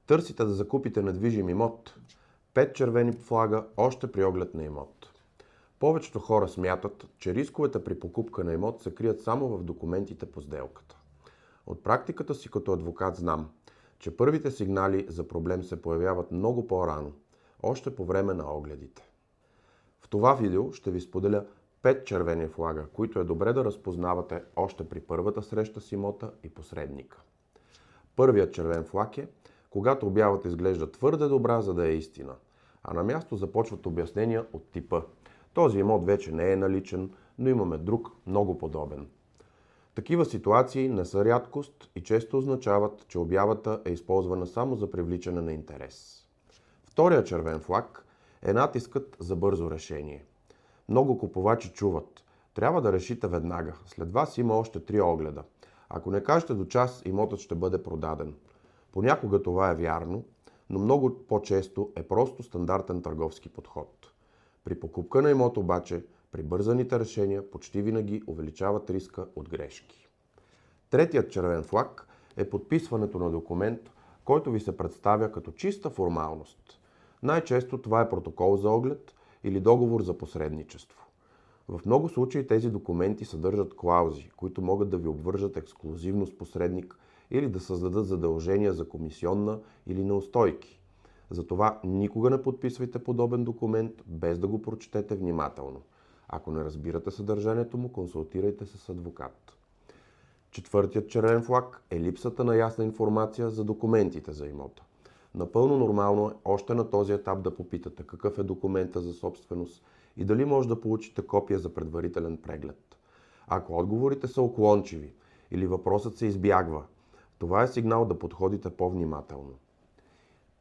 Търсите да закупите недвижим имот? 5 червени флага още при оглед на имот. Повечето хора смятат, че рисковете при покупка на имот се крият само в документите по сделката. От практиката си като адвокат знам, че първите сигнали за проблем се появяват много по-рано, още по време на огледите. В това видео ще ви споделя 5 червени флага, които е добре да разпознавате още при първата среща с имота и посредника. Първият червен флаг е, когато обявата изглежда твърде добра, за да е истина, а на място започват обяснения от типа: този имот вече не е наличен, но имаме друг, много подобен. Такива ситуации не са рядкост и често означават, че обявата е използвана само за привличане на интерес. Вторият червен флаг е натискът за бързо решение. Много купувачи чуват: трябва да решите веднага, след вас има още 3 огледа. Ако не кажете до час, имотът ще бъде продаден. Понякога това е вярно, но много по-често е просто стандартен търговски подход. При покупка на имот обаче, прибързаните решения почти винаги увеличават риска от грешки. Третият червен флаг е подписването на документ, който ви се представя като чиста формалност. Най-често това е протокол за оглед или договор за посредничество. В много случаи тези документи съдържат клаузи, които могат да ви обвържат ексклузивно с посредник или да създадат задължения за комисионна или неустойки. Затова никога не подписвайте подобен документ, без да го прочетете внимателно. Ако не разбирате съдържанието му, консултирайте се с адвокат. Четвъртият червен флаг е липсата на ясна информация за документите за имота. Напълно нормално е още на този етап да попитате какъв е документа за собственост и дали може да получите копия за предварителен преглед. Ако отговорите са уклончиви или въпросът се избягва, това е сигнал да подходите по-внимателно.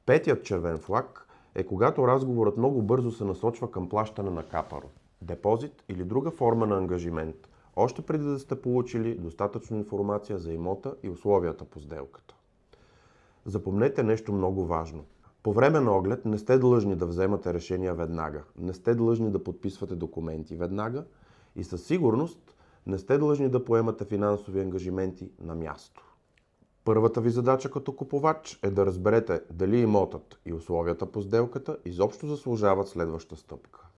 Петият червен флаг е когато разговорът много бързо се насочва към плащане на капаро, депозит или друга форма на ангажимент, още преди да сте получили достатъчно информация за имота и условията по сделката. Запомнете нещо много важно. По време на оглед не сте длъжни да вземате решения веднага, не сте длъжни да подписвате документи веднага и със сигурност не сте длъжни да поемате финансови ангажименти на място. Първата ви задача като купувач е да разберете дали имотът и условията по сделката изобщо заслужават следваща стъпка.